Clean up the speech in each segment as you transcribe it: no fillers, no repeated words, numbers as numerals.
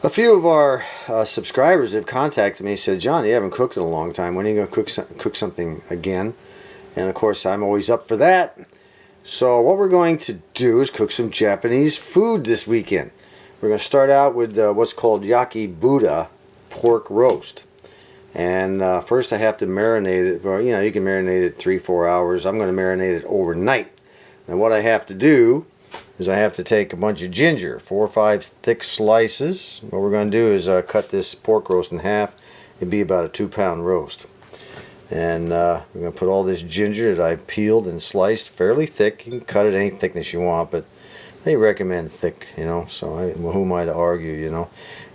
A few of our subscribers have contacted me and said, John, you haven't cooked in a long time. When are you going to cook something again? And of course, I'm always up for that. So what we're going to do is cook some Japanese food this weekend. We're going to start out with what's called yakibuta pork roast. And first I have to marinate it. Well, you can marinate it 3-4 hours. I'm going to marinate it overnight. Now what I have to do is I have to take a bunch of ginger, 4 or 5 thick slices. What we're going to do is cut this pork roast in half. It'd be about a 2-pound roast. And we're going to put all this ginger that I've peeled and sliced fairly thick. You can cut it any thickness you want, but they recommend thick, so who am I to argue,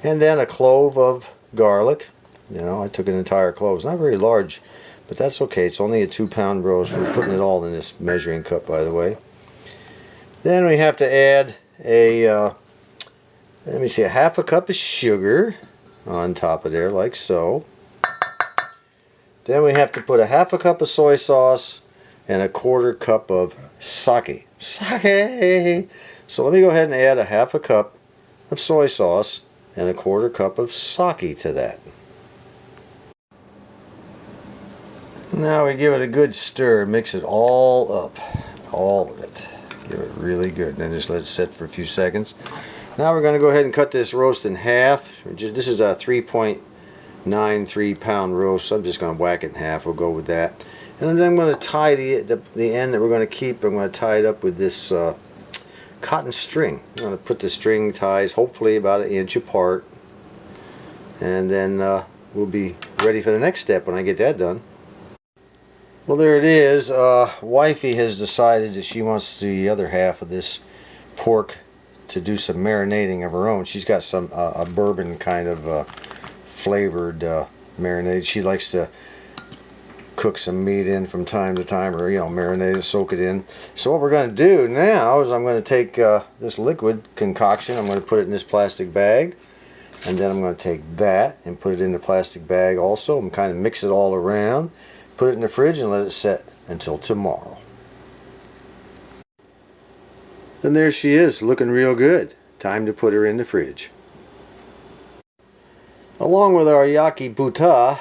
And then a clove of garlic. I took an entire clove. It's not very large, but that's okay. It's only a 2-pound roast. We're putting it all in this measuring cup, by the way. Then we have to add a half a cup of sugar on top of there, like so. Then we have to put a half a cup of soy sauce and a 1/4 cup of sake. Sake! So let me go ahead and add a half a cup of soy sauce and a 1/4 cup of sake to that. Now we give it a good stir, mix it all up, all of it. Give it really good, then just let it sit for a few seconds. Now we're going to go ahead and cut this roast in half. This is a 3.93 pound roast, so I'm just going to whack it in half. We'll go with that. And then I'm going to tie the end that we're going to keep. I'm going to tie it up with this cotton string. I'm going to put the string ties hopefully about 1 inch apart. And then we'll be ready for the next step when I get that done. Well, there it is. Wifey has decided that she wants the other half of this pork to do some marinating of her own. She's got some a bourbon kind of flavored marinade. She likes to cook some meat in from time to time, or marinate it, soak it in. So what we're going to do now is I'm going to take this liquid concoction. I'm going to put it in this plastic bag, and then I'm going to take that and put it in the plastic bag also, and kind of mix it all around. Put it in the fridge and let it set until tomorrow. And there she is, looking real good. Time to put her in the fridge. Along with our yakibuta,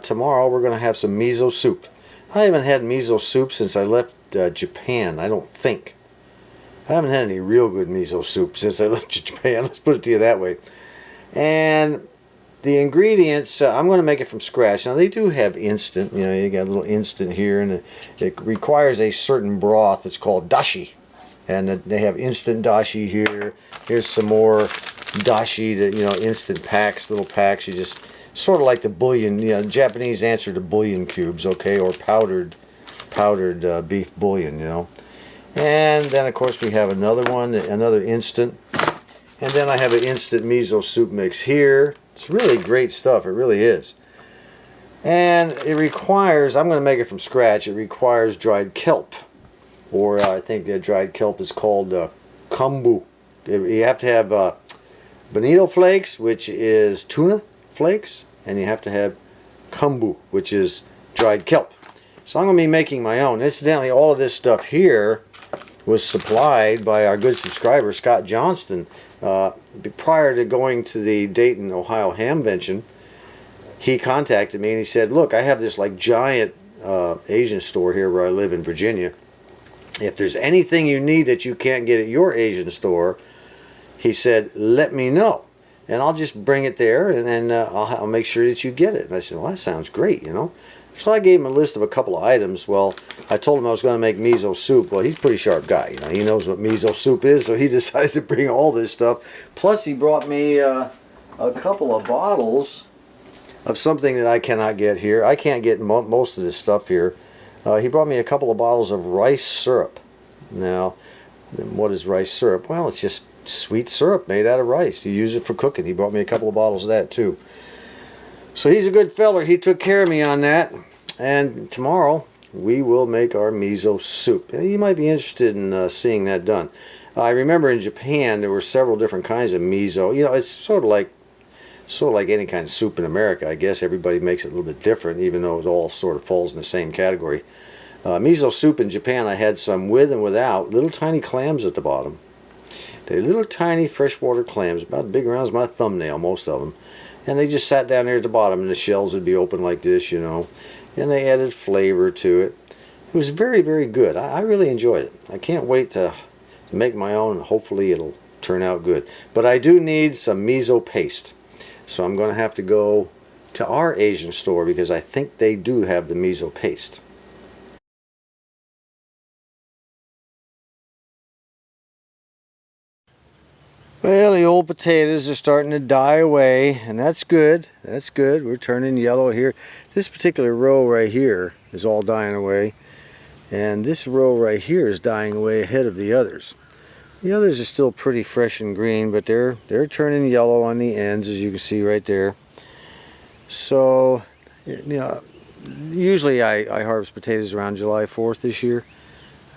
tomorrow we're going to have some miso soup. I haven't had miso soup since I left Japan, I don't think. I haven't had any real good miso soup since I left Japan, let's put it to you that way. And the ingredients, I'm going to make it from scratch. Now they do have instant, you got a little instant here, and it requires a certain broth. It's called dashi, and they have instant dashi here. Here's some more dashi, instant packs, little packs. You just sort of like the bouillon, Japanese answer to bouillon cubes, okay, or powdered beef bouillon, And then of course we have another one, another instant, and then I have an instant miso soup mix here. It's really great stuff, it really is. And it requires, I'm going to make it from scratch, it requires dried kelp. Or I think the dried kelp is called kombu. You have to have bonito flakes, which is tuna flakes, and you have to have kombu, which is dried kelp. So I'm going to be making my own. Incidentally, all of this stuff here was supplied by our good subscriber, Scott Johnston. Prior to going to the Dayton, Ohio Hamvention, he contacted me and he said, look, I have this like giant Asian store here where I live in Virginia. If there's anything you need that you can't get at your Asian store, he said, let me know. And I'll just bring it there, and then I'll make sure that you get it. And I said, well, that sounds great, So I gave him a list of a couple of items. Well, I told him I was going to make miso soup. Well, he's a pretty sharp guy. He knows what miso soup is, so he decided to bring all this stuff. Plus, he brought me a couple of bottles of something that I cannot get here. I can't get most of this stuff here. He brought me a couple of bottles of rice syrup. Now, what is rice syrup? Well, it's just sweet syrup made out of rice. You use it for cooking. He brought me a couple of bottles of that, too. So he's a good feller. He took care of me on that. And tomorrow we will make our miso soup. You might be interested in seeing that done. I remember in Japan there were several different kinds of miso. It's sort of like any kind of soup in America. I guess everybody makes it a little bit different, even though it all sort of falls in the same category. Miso soup in Japan, I had some with and without little tiny clams at the bottom. They're little tiny freshwater clams, about as big around as my thumbnail, most of them. And they just sat down there at the bottom, and the shells would be open like this, you know. And they added flavor to it. It was very, very good. I really enjoyed it. I can't wait to make my own. Hopefully it'll turn out good. But I do need some miso paste. So I'm going to have to go to our Asian store because I think they do have the miso paste. Well, the old potatoes are starting to die away, and that's good. That's good. We're turning yellow here. This particular row right here is all dying away, and this row right here is dying away ahead of the others. The others are still pretty fresh and green, but they're turning yellow on the ends, as you can see right there. So, you know, usually I harvest potatoes around July 4th this year.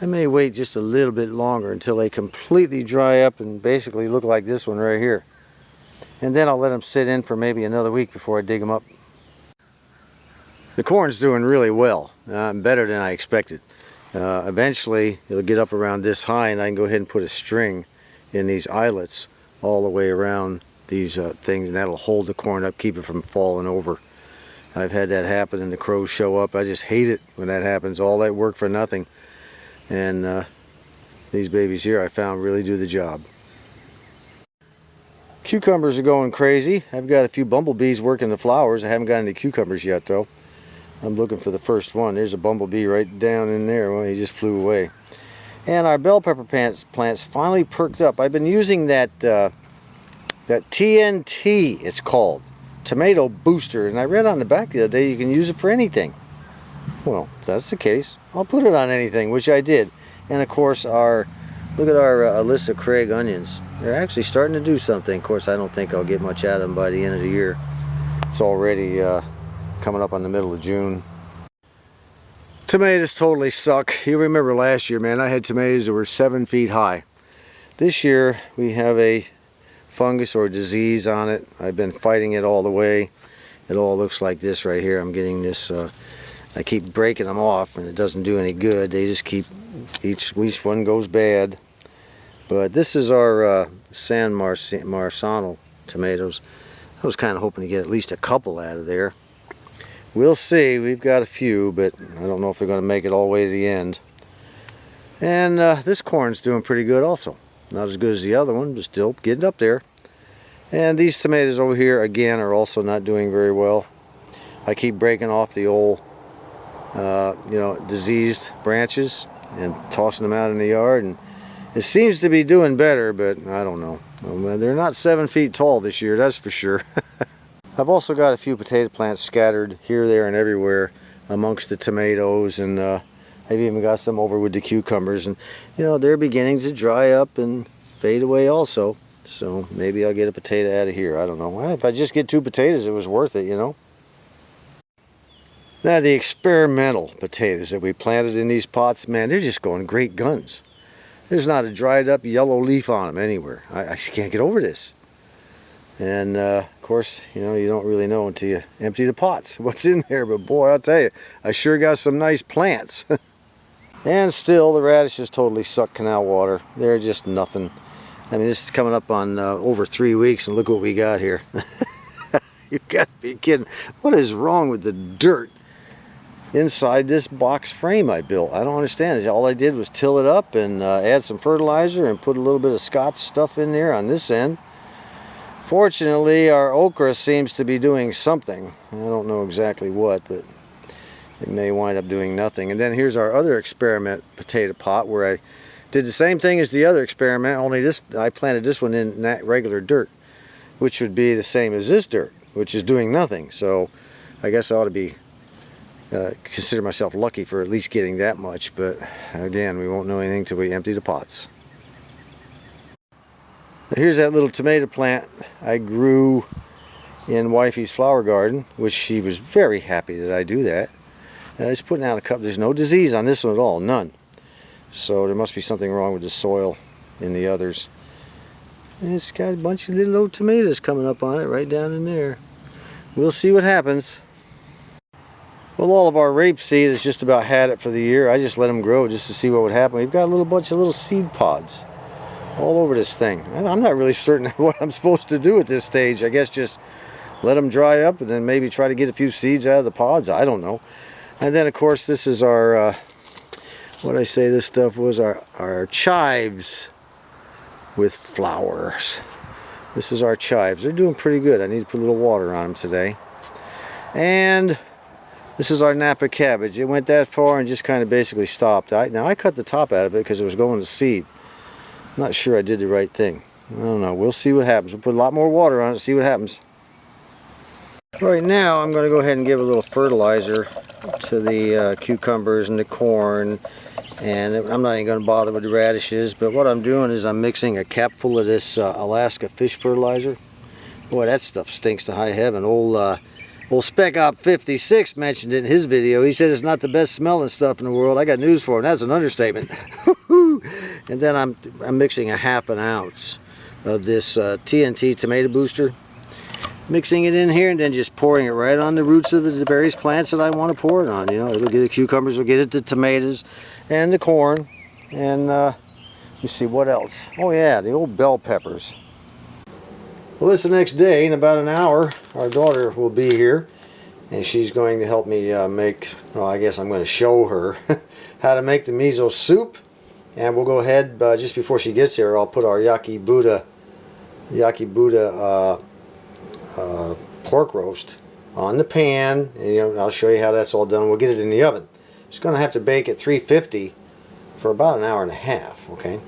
I may wait just a little bit longer until they completely dry up and basically look like this one right here. And then I'll let them sit in for maybe another week before I dig them up. The corn's doing really well, better than I expected. Eventually it'll get up around this high, and I can go ahead and put a string in these eyelets all the way around these things, and that'll hold the corn up, keep it from falling over. I've had that happen and the crows show up. I just hate it when that happens. All that work for nothing. And these babies here I found really do the job. Cucumbers are going crazy. I've got a few bumblebees working the flowers. I haven't got any cucumbers yet though. I'm looking for the first one. There's a bumblebee right down in there. Well, he just flew away. And our bell pepper plants finally perked up. I've been using that that TNT, it's called, tomato booster, and I read on the back the other day you can use it for anything. Well, if that's the case, I'll put it on anything, which I did. And of course, look at our Alyssa Craig onions. They're actually starting to do something. Of course, I don't think I'll get much out of them by the end of the year. It's already coming up on the middle of June. Tomatoes totally suck. You remember last year, man, I had tomatoes that were 7 feet high. This year, we have a fungus or disease on it. I've been fighting it all the way. It all looks like this right here. I'm getting this, I keep breaking them off and it doesn't do any good. They just keep, each one goes bad. But this is our San Marzano tomatoes. I was kind of hoping to get at least a couple out of there. We'll see. We've got a few, but I don't know if they're going to make it all the way to the end. And this corn's doing pretty good also. Not as good as the other one, but still getting up there. And these tomatoes over here, again, are also not doing very well. I keep breaking off the old, diseased branches and tossing them out in the yard. And it seems to be doing better, but I don't know. They're not 7 feet tall this year, that's for sure. I've also got a few potato plants scattered here, there, and everywhere amongst the tomatoes, and I've even got some over with the cucumbers, and they're beginning to dry up and fade away also. So maybe I'll get a potato out of here. I don't know. Well, if I just get 2 potatoes, it was worth it, Now the experimental potatoes that we planted in these pots, man, they're just going great guns. There's not a dried up yellow leaf on them anywhere. I just can't get over this. And of course, you don't really know until you empty the pots what's in there. But boy, I'll tell you, I sure got some nice plants. And still, the radishes totally suck canal water. They're just nothing. I mean, this is coming up on over 3 weeks, and look what we got here. You got to be kidding. What is wrong with the dirt inside this box frame I built? I don't understand. All I did was till it up and add some fertilizer and put a little bit of Scotch stuff in there on this end. Fortunately, our okra seems to be doing something. I don't know exactly what, but it may wind up doing nothing. And then here's our other experiment potato pot where I did the same thing as the other experiment, only I planted this one in regular dirt, which would be the same as this dirt, which is doing nothing. So I guess I ought to be consider myself lucky for at least getting that much, but again, we won't know anything till we empty the pots. Here's that little tomato plant I grew in Wifey's flower garden, which she was very happy that I do that. It's putting out a couple. There's no disease on this one at all, none. So there must be something wrong with the soil in the others. And it's got a bunch of little old tomatoes coming up on it right down in there. We'll see what happens. Well, all of our rapeseed has just about had it for the year. I just let them grow just to see what would happen. We've got a little bunch of little seed pods all over this thing. I'm not really certain what I'm supposed to do at this stage. I guess just let them dry up and then maybe try to get a few seeds out of the pods. I don't know. And then of course this is our, what I say this stuff was, our chives with flowers. This is our chives. They're doing pretty good. I need to put a little water on them today. And this is our Napa cabbage. It went that far and just kind of basically stopped. Now I cut the top out of it because it was going to seed. I'm not sure I did the right thing. I don't know. We'll see what happens. We'll put a lot more water on it, see what happens. Right now I'm going to go ahead and give a little fertilizer to the cucumbers and the corn, and I'm not even going to bother with the radishes, but what I'm doing is I'm mixing a cap full of this Alaska fish fertilizer. Boy, that stuff stinks to high heaven. Old Spec Op 56 mentioned it in his video. He said it's not the best smelling stuff in the world. I got news for him. That's an understatement. And then I'm mixing a ½ ounce of this TNT tomato booster. Mixing it in here and then just pouring it right on the roots of the various plants that I want to pour it on. You know, it'll get the cucumbers, it'll get it the tomatoes and the corn. And let me see what else. Oh yeah, the old bell peppers. Well, it's the next day. In about an hour, our daughter will be here, and she's going to help me make, well, I guess I'm going to show her how to make the miso soup. And we'll go ahead, just before she gets here, I'll put our Yaki Buddha pork roast on the pan, and you know, I'll show you how that's all done. We'll get it in the oven. It's going to have to bake at 350 for about an hour and a half, okay?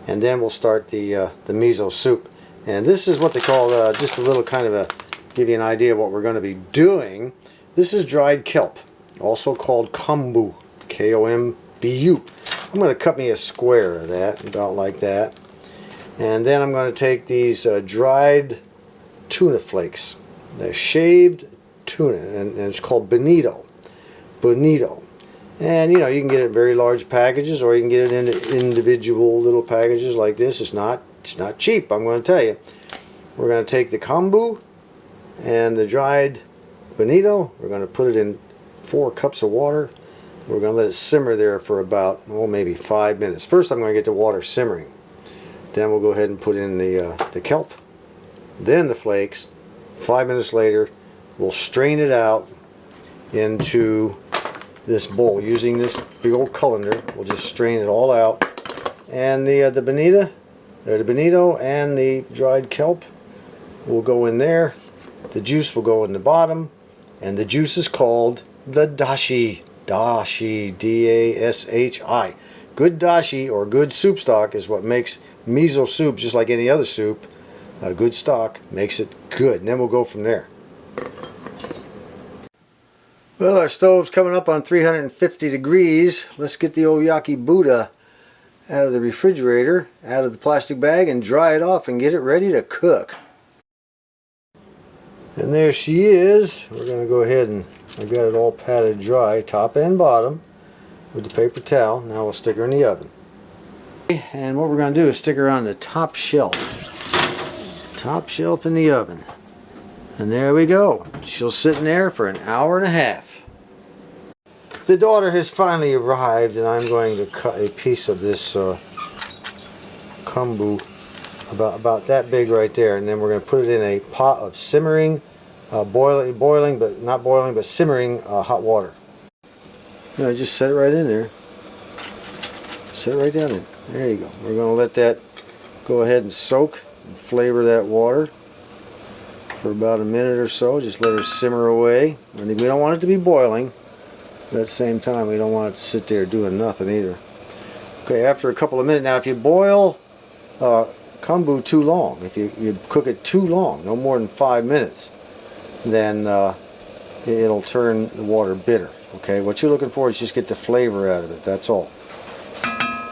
And then we'll start the miso soup. And this is what they call, just a little kind of a, give you an idea of what we're going to be doing. This is dried kelp, also called kombu, K-O-M-B-U. I'm going to cut me a square of that, about like that. And then I'm going to take these dried tuna flakes. They're shaved tuna, and it's called Bonito. Bonito. And you know, you can get it in very large packages, or you can get it in individual little packages like this. It's not cheap, I'm going to tell you. We're going to take the kombu and the dried Bonito. We're going to put it in 4 cups of water. We're going to let it simmer there for about, oh, maybe 5 minutes. First I'm going to get the water simmering. Then we'll go ahead and put in the kelp, then the flakes. 5 minutes later, we'll strain it out into this bowl using this big old colander. We'll just strain it all out, and the bonito and the dried kelp will go in there. The juice will go in the bottom, and the juice is called the dashi. Dashi, D-A-S-H-I. Good dashi, or good soup stock, is what makes miso soup, just like any other soup. A good stock makes it good, and then we'll go from there. Well, our stove's coming up on 350 degrees. Let's get the old Yaki Buddha out of the refrigerator, out of the plastic bag, and dry it off and get it ready to cook. And there she is. We're going to go ahead and I've got it all patted dry, top and bottom, with the paper towel. Now we'll stick her in the oven. And what we're going to do is stick her on the top shelf. Top shelf in the oven. And there we go. She'll sit in there for an hour and a half. The daughter has finally arrived, and I'm going to cut a piece of this kombu, about that big right there, and then we're going to put it in a pot of simmering, boiling, but not boiling, but simmering hot water. You know, just set it right in there. Set it right down there. There you go. We're going to let that go ahead and soak and flavor that water for about a minute or so. Just let her simmer away. And we don't want it to be boiling. But at the same time, we don't want it to sit there doing nothing either. Okay, after a couple of minutes, now if you boil kombu too long, if you cook it too long, no more than 5 minutes, then it'll turn the water bitter. Okay, what you're looking for is just get the flavor out of it. That's all.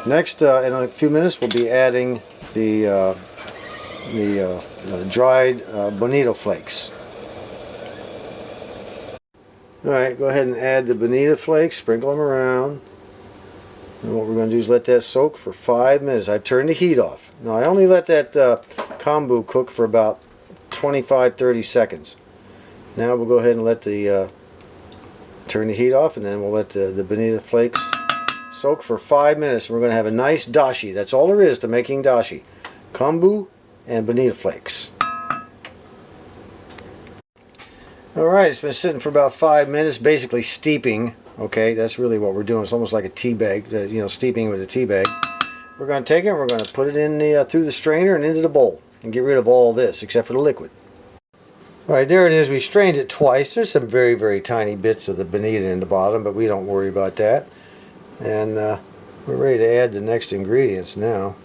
Next, in a few minutes, we'll be adding the dried bonito flakes. Alright, go ahead and add the bonito flakes, sprinkle them around. And what we're going to do is let that soak for 5 minutes. I've turned the heat off. Now I only let that kombu cook for about 25-30 seconds. Now we'll go ahead and let the turn the heat off, and then we'll let the bonito flakes soak for 5 minutes. We're going to have a nice dashi. That's all there is to making dashi. kombu, and bonito flakes. Alright, it's been sitting for about 5 minutes, basically steeping. Okay, that's really what we're doing. It's almost like a tea bag, you know, steeping with a tea bag. We're going to take it and we're going to put it in the through the strainer and into the bowl and get rid of all this except for the liquid. Alright, there it is. We strained it twice. There's some very, very tiny bits of the bonito in the bottom, but we don't worry about that. And we're ready to add the next ingredients now.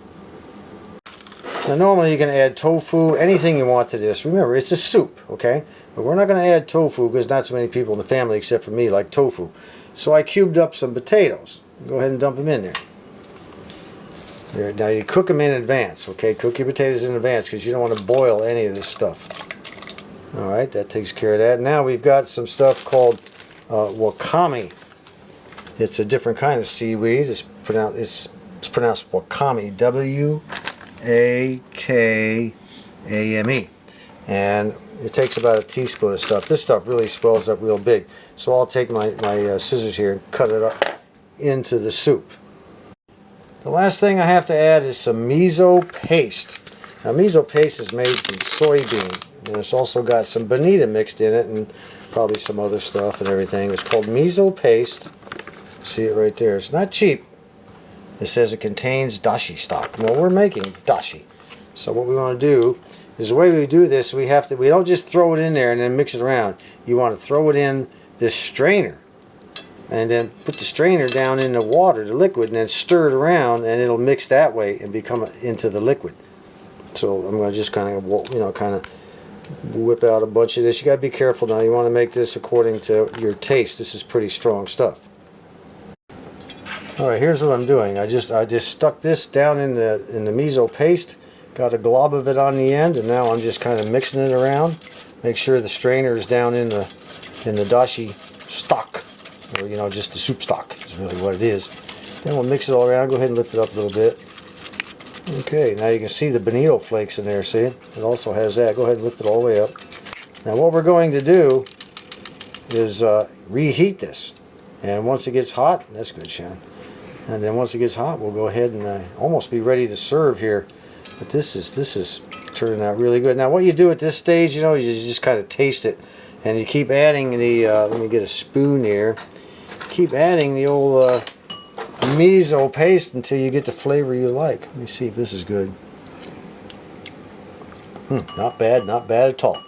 Now normally you can add tofu, anything you want to this. Remember, it's a soup, okay? But we're not going to add tofu because not so many people in the family except for me like tofu. So I cubed up some potatoes. Go ahead and dump them in there. There. Now you cook them in advance, okay? Cook your potatoes in advance because you don't want to boil any of this stuff. Alright, that takes care of that. Now we've got some stuff called wakame. It's a different kind of seaweed. It's pronounced wakame. W-A-K-A-M-E. And it takes about a teaspoon of stuff. This stuff really swells up real big. So I'll take my scissors here and cut it up into the soup. The last thing I have to add is some miso paste. Now miso paste is made from soybean. And it's also got some bonito mixed in it and probably some other stuff and everything. It's called miso paste. See it right there. It's not cheap. It says it contains dashi stock. Well, we're making dashi. So what we want to do is the way we do this, we don't just throw it in there and then mix it around. You want to throw it in this strainer and then put the strainer down in the water, the liquid, and then stir it around and it'll mix that way and become into the liquid. So I'm going to just kind of whip out a bunch of this. You got to be careful now. You want to make this according to your taste. This is pretty strong stuff. Alright, here's what I'm doing. I just stuck this down in the miso paste, got a glob of it on the end, and now I'm just kind of mixing it around. Make sure the strainer is down in the dashi stock, or just the soup stock is really what it is. Then we'll mix it all around. Go ahead and lift it up a little bit. Okay, now you can see the bonito flakes in there. See it? It also has that. Go ahead and lift it all the way up. Now what we're going to do is reheat this, and once it gets hot, that's good, Shannon. And then once it gets hot, we'll go ahead and almost be ready to serve here. But this is turning out really good. Now what you do at this stage, you just kind of taste it. And you keep adding the, let me get a spoon here. Keep adding the old miso paste until you get the flavor you like. Let me see if this is good. Not bad at all.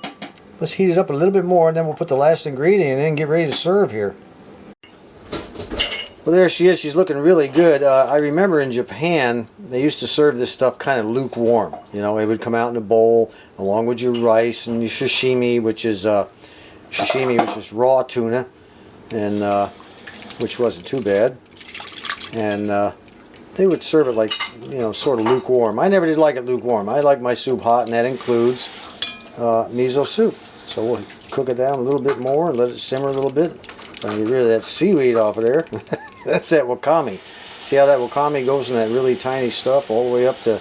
Let's heat it up a little bit more and then we'll put the last ingredient in and get ready to serve here. Well, there she is. She's looking really good. I remember in Japan, they used to serve this stuff kind of lukewarm. It would come out in a bowl along with your rice and your sashimi, which is raw tuna, and which wasn't too bad. And they would serve it like, sort of lukewarm. I never did like it lukewarm. I like my soup hot, and that includes miso soup. So we'll cook it down a little bit more and let it simmer a little bit. And get rid of that seaweed off of there. That's that wakame. See how that wakame goes in that really tiny stuff all the way up to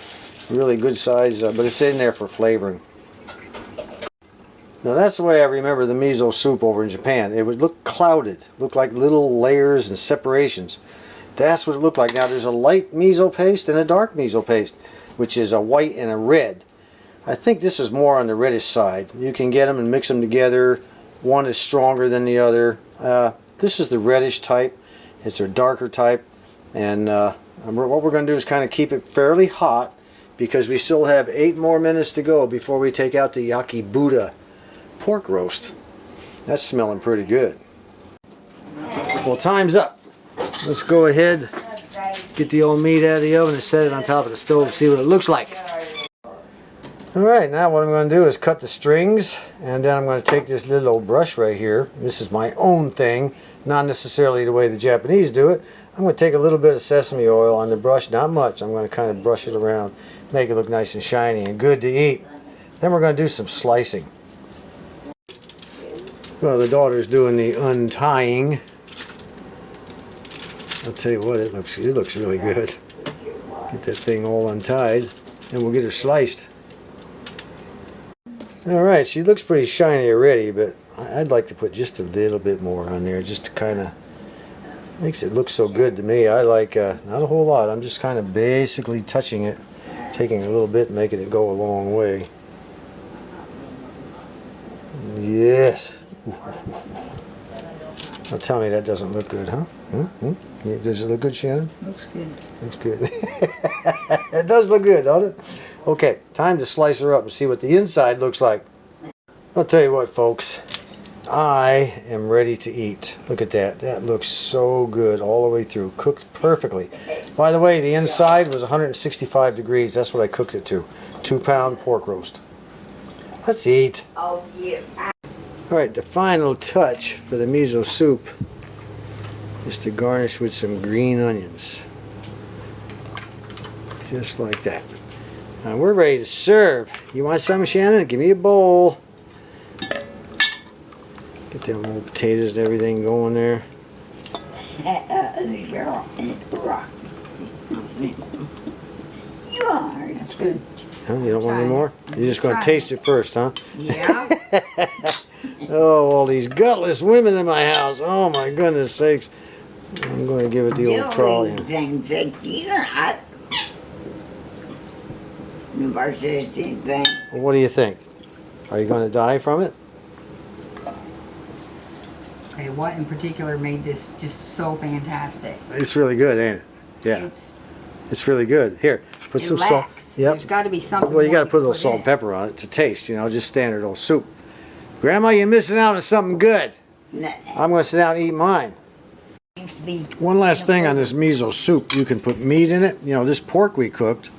really good size, but it's in there for flavoring. Now that's the way I remember the miso soup over in Japan. It would look clouded, look like little layers and separations. That's what it looked like. Now there's a light miso paste and a dark miso paste, which is a white and a red. I think this is more on the reddish side. You can get them and mix them together. One is stronger than the other. This is the reddish type. It's a darker type, and what we're going to do is kind of keep it fairly hot because we still have 8 more minutes to go before we take out the yakibuta pork roast. That's smelling pretty good. Well, time's up. Let's go ahead, get the old meat out of the oven and set it on top of the stove and see what it looks like. Alright, now what I'm going to do is cut the strings, and then I'm going to take this little old brush right here. This is my own thing, not necessarily the way the Japanese do it. I'm going to take a little bit of sesame oil on the brush, not much. I'm going to kind of brush it around, make it look nice and shiny and good to eat. Then we're going to do some slicing. Well, the daughter's doing the untying. I'll tell you what, it looks really good. Get that thing all untied, and we'll get her sliced. Alright, she looks pretty shiny already, but I'd like to put just a little bit more on there, just to kind of makes it look so good to me. I like not a whole lot. I'm just kind of basically touching it taking a little bit and making it go a long way. Yes. Now tell me that doesn't look good, huh? Yeah, does it look good, Shannon? Looks good. Looks good. It does look good, don't it? Okay, time to slice her up and see what the inside looks like. I'll tell you what, folks. I am ready to eat. Look at that. That looks so good all the way through. Cooked perfectly. By the way, the inside was 165 degrees. That's what I cooked it to. 2-pound pork roast. Let's eat. Oh, yeah. All right, the final touch for the miso soup is to garnish with some green onions. Just like that. Now we're ready to serve. You want some, Shannon? Give me a bowl. Get them little potatoes and everything going there. You are. That's good. Huh? You don't want any more? You're just going to taste it first, huh? Yeah. Oh, all these gutless women in my house. Oh, my goodness sakes. I'm going to give it the old trolley. Things that you not. Versus anything. Well, what do you think? Are you going to die from it? Okay, what in particular made this just so fantastic? It's really good, ain't it? Yeah. It's really good. Here, put some salt. Yep. There's got to be something. Well, you got to more put a little salt and pepper on it to taste, you know, just standard old soup. Grandma, you're missing out on something good. I'm going to sit down and eat mine. One last thing on this miso soup. You can put meat in it. You know, this pork we cooked.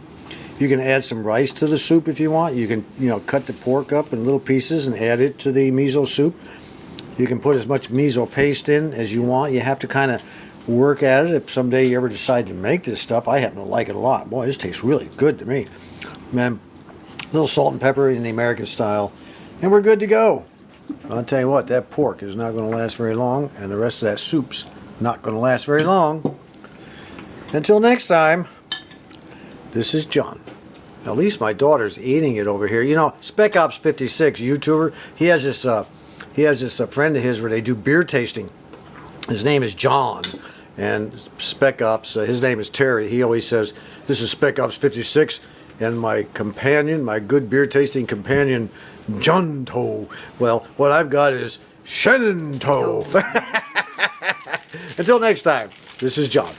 You can add some rice to the soup if you want. You can, you know, cut the pork up in little pieces and add it to the miso soup. You can put as much miso paste in as you want. You have to kind of work at it. If someday you ever decide to make this stuff, I happen to like it a lot. Boy, this tastes really good to me. Man, a little salt and pepper in the American style, and we're good to go. I'll tell you what, that pork is not going to last very long, and the rest of that soup's not going to last very long. Until next time, this is John. At least my daughter's eating it over here. You know, Spec Ops 56, YouTuber, he has this friend of his where they do beer tasting. His name is John, and Spec Ops, his name is Terry. He always says, "This is Spec Ops 56, and my companion, my good beer tasting companion, Jonto." Well, what I've got is Shannon-to. Until next time, this is John.